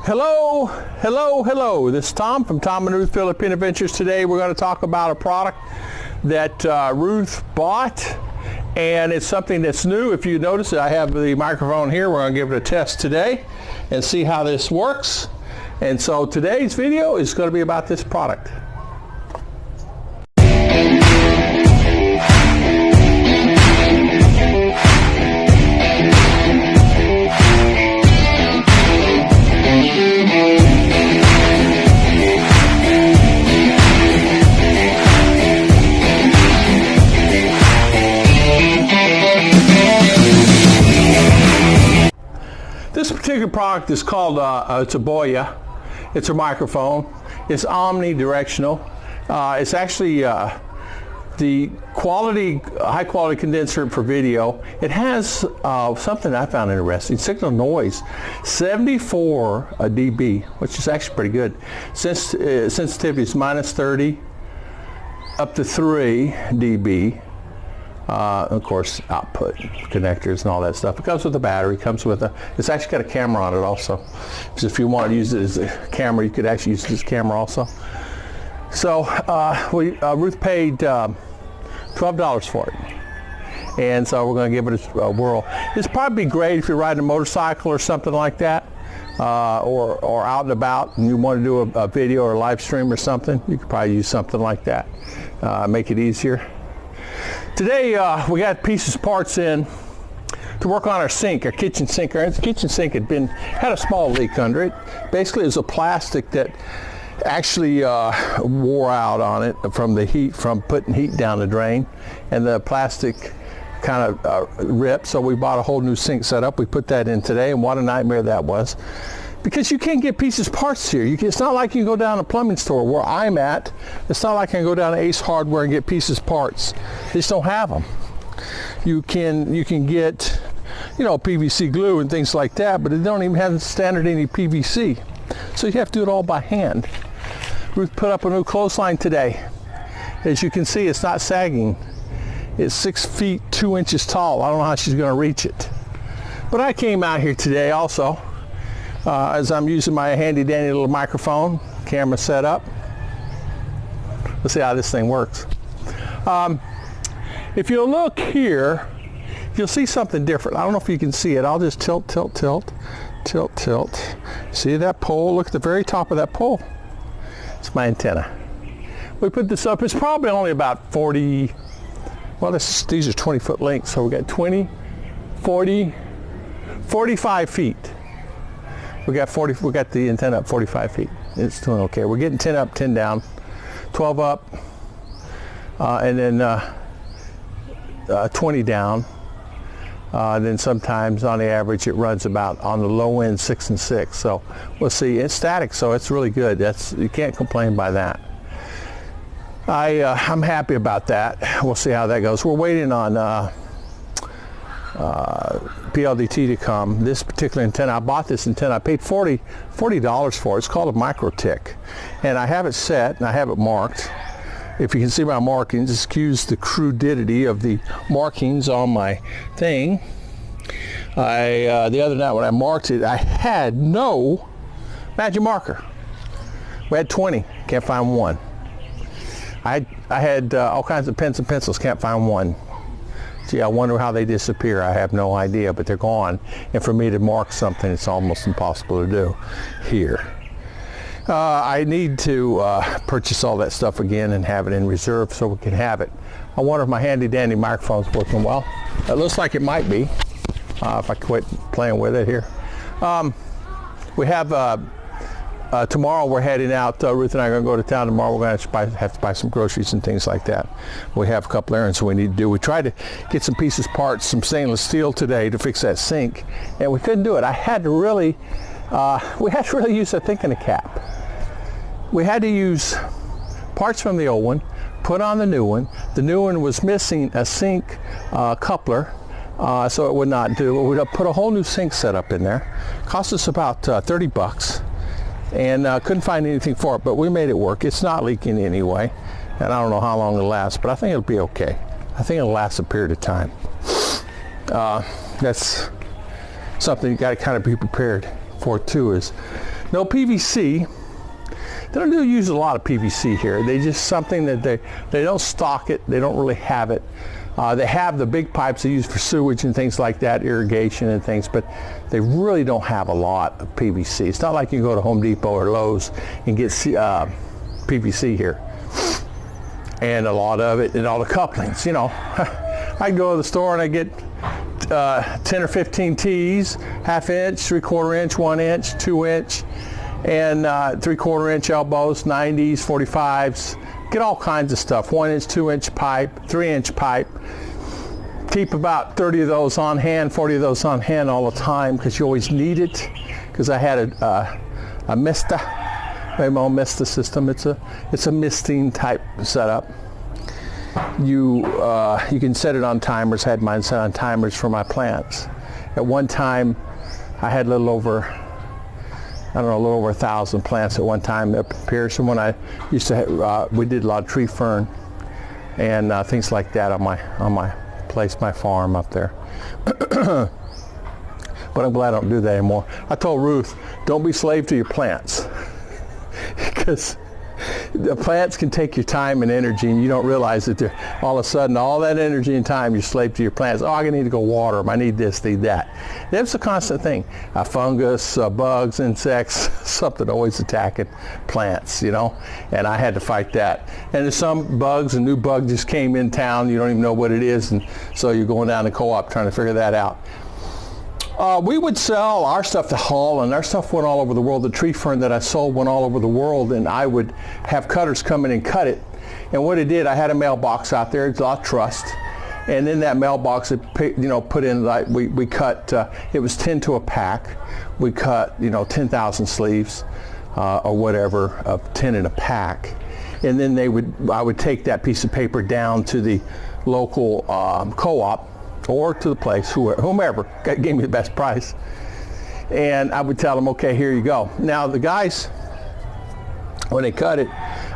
Hello, hello, hello. This is Tom from Tom and Ruth Philippine Adventures. Today we're going to talk about a product that Ruth bought, and it's something that's new. If you notice, I have the microphone here. We're going to give it a test today and see how this works. And so today's video is going to be about this product. This particular product is called, it's a Boya. It's a microphone. It's omnidirectional. It's actually the high quality condenser for video. It has something I found interesting, signal noise, 74 dB, which is actually pretty good. Sensitivity is -30 up to 3 dB. Of course, output connectors and all that stuff. It comes with a battery. It's actually got a camera on it also. So if you want to use it as a camera, you could actually use it as a camera also. So Ruth paid $12 for it, and so we're going to give it a whirl. It's probably great if you're riding a motorcycle or something like that, or out and about, and you want to do a video or a live stream or something. You could probably use something like that. Make it easier. Today we got parts in to work on our sink, our kitchen sink. Our kitchen sink had a small leak under it. Basically, it was a plastic that actually wore out on it from the heat, from putting heat down the drain, and the plastic kind of ripped. So we bought a whole new sink setup. We put that in today, and what a nightmare that was. Because you can't get parts here. It's not like you can go down to a plumbing store where I'm at. It's not like I can go down to Ace Hardware and get parts. They just don't have them. You can get, PVC glue and things like that, but they don't even have the standard any PVC. So you have to do it all by hand. Ruth put up a new clothesline today. As you can see, it's not sagging. It's 6 feet 2 inches tall. I don't know how she's going to reach it. But I came out here today also. As I'm using my handy dandy little microphone, camera set up. Let's see how this thing works. If you look here, you'll see something different. I don't know if you can see it. I'll just tilt. See that pole? Look at the very top of that pole. It's my antenna. We put this up. It's probably only about 40, well, these are 20-foot lengths, so we got 20, 40, 45 feet. We got the antenna up 45 feet. It's doing okay. We're getting 10 up, 10 down, 12 up, and then 20 down. Then sometimes on the average it runs about, on the low end, 6 and 6. So we'll see. It's static, so it's really good. You can't complain by that. I'm happy about that. We'll see how that goes. We're waiting on PLDT to come. This particular antenna, I bought this antenna. I paid $40 for it. It's called a micro-tick, and I have it set and I have it marked. If you can see my markings, excuse the crudity of the markings on my thing. The other night when I marked it, I had no magic marker. We had 20, can't find one. I had all kinds of pens and pencils, can't find one. Gee, I wonder how they disappear. I have no idea, but they're gone. And for me to mark something, it's almost impossible to do here. I need to purchase all that stuff again and have it in reserve so we can have it. I wonder if my handy dandy microphone's working well. It looks like it might be, if I quit playing with it here. We have tomorrow we're heading out. Ruth and I are going to go to town tomorrow. We're going to have to buy some groceries and things like that. We have a couple errands we need to do. We tried to get some parts, some stainless steel today to fix that sink, and we couldn't do it. I had to really, we had to really use a thinking cap. We had to use parts from the old one, put on the new one. The new one was missing a sink coupler, so it would not do. We put a whole new sink setup in there. Cost us about 30 bucks. And couldn't find anything for it, but we made it work. It's not leaking anyway, and I don't know how long it'll last, but I think it'll be okay. I think it'll last a period of time. That's something you got to kind of be prepared for too is no PVC. They don't use a lot of PVC here. They just something that they don't stock it. They don't really have it. They have the big pipes they use for sewage and things like that, irrigation and things, but they really don't have a lot of PVC. It's not like you can go to Home Depot or Lowe's and get PVC here. And a lot of it, and all the couplings, you know. I go to the store and I get 10 or 15 T's, 1/2 inch, 3/4 inch, 1 inch, 2 inch, and 3/4 inch elbows, 90s, 45s. Get all kinds of stuff, 1 inch, 2 inch pipe, 3 inch pipe. Keep about 30 of those on hand, 40 of those on hand all the time because you always need it. Because I had a Mista, my own Mista system. It's a misting type setup. You can set it on timers. I had mine set on timers for my plants. At one time, I had a little over 1,000 plants at one time up in Pearson. When I used to have, we did a lot of tree fern and things like that on my place, my farm up there. But I'm glad I don't do that anymore. I told Ruth, don't be slave to your plants, because the plants can take your time and energy, and you don't realize that they're all of a sudden all that energy and time you're slave to your plants. Oh, I need to go water them. I need this, need that. That's a constant thing. Fungus, bugs, insects, something always attacking plants, you know. And I had to fight that. And there's some bugs, a new bug just came in town. You don't even know what it is, and so you're going down to co-op trying to figure that out. We would sell our stuff to Hull, and our stuff went all over the world. The tree fern that I sold went all over the world, and I would have cutters come in and cut it. And what it did, I had a mailbox out there, it's a lot of trust. And in that mailbox, it, you know, put in, like, we cut, it was 10 to a pack. We cut, you know, 10,000 sleeves or whatever, of 10 in a pack. And then I would take that piece of paper down to the local co-op, or to the place, whomever gave me the best price. And I would tell them, okay, here you go. Now the guys, when they cut it,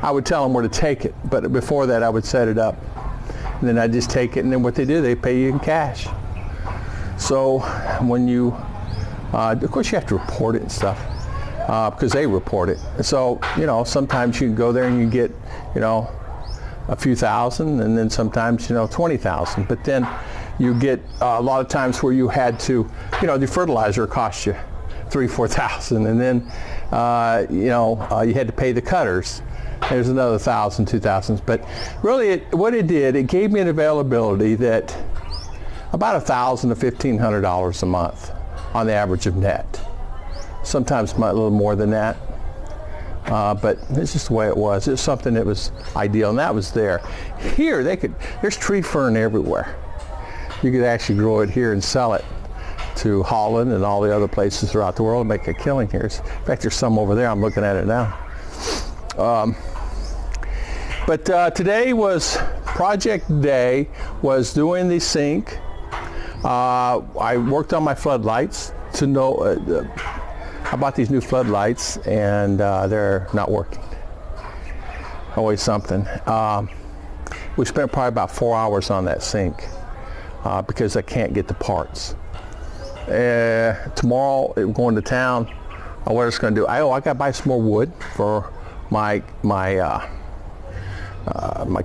I would tell them where to take it. But before that, I would set it up. And then I just take it, and then what they do, they pay you in cash. So when you, of course you have to report it and stuff, because they report it. So, you know, sometimes you can go there and you get, you know, a few thousand, and then sometimes, you know, 20,000. But then you get a lot of times where you had to, you know, the fertilizer cost you $3,000-4,000, and then you know, you had to pay the cutters. There's another $1,000, $2,000. But really, what it did, it gave me an availability that about $1,000 to $1,500 a month on the average of net. Sometimes a little more than that. But it's just the way it was. It was something that was ideal, and that was there. Here, there's tree fern everywhere. You could actually grow it here and sell it to Holland and all the other places throughout the world and make a killing here. In fact, there's some over there. I'm looking at it now. But today was project day, was doing the sink. I worked on my floodlights to know, I bought these new floodlights, and they're not working. Always something. We spent probably about 4 hours on that sink because I can't get the parts. Tomorrow, I'm going to town. What I'm going to do? I got to buy some more wood for my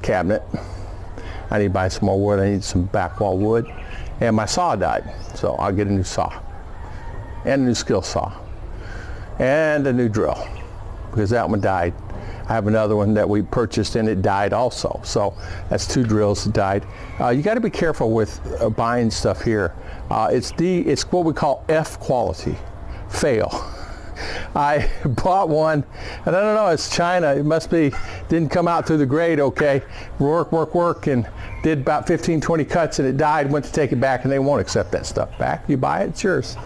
cabinet. I need to buy some more wood. I need some back wall wood, and my saw died, so I'll get a new saw and a new skill saw and a new drill because that one died. I have another one that we purchased and it died also. So that's 2 drills that died. You got to be careful with buying stuff here. It's what we call F quality, fail. I bought one, and I don't know, it's China. It must be, didn't come out through the grade okay. Work, and did about 15, 20 cuts, and it died, went to take it back, and they won't accept that stuff back. You buy it, it's yours.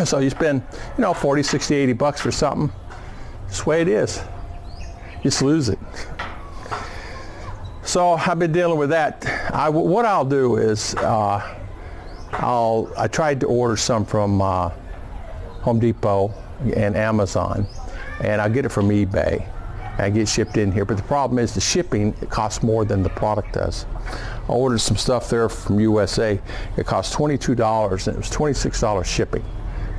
So you spend, you know, 40, 60, 80 bucks for something. That's the way it is. Just lose it. So I've been dealing with that. What I'll do is, I tried to order some from Home Depot and Amazon, and I get it from eBay. I get shipped in here, but the problem is the shipping, it costs more than the product does. I ordered some stuff there from USA. It cost $22, and it was $26 shipping.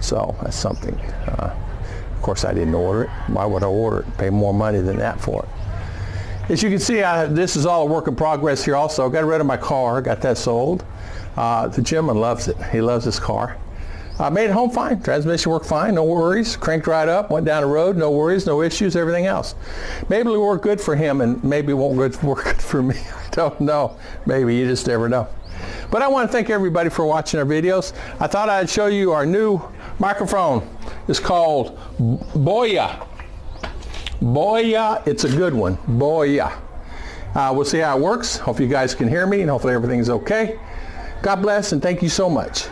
So that's something. Of course, I didn't order it. Why would I order it? Pay more money than that for it. As you can see, this is all a work in progress here also. Got rid of my car, got that sold. The gentleman loves it. He loves his car. Made it home fine. Transmission worked fine, no worries. Cranked right up, went down the road, no worries, no issues, everything else. Maybe it'll work good for him and maybe it won't work good for me. I don't know. Maybe, you just never know. But I want to thank everybody for watching our videos. I thought I'd show you our new microphone. It's called Boya. Boya, it's a good one. Boya. We'll see how it works. Hope you guys can hear me and hopefully everything's okay. God bless and thank you so much.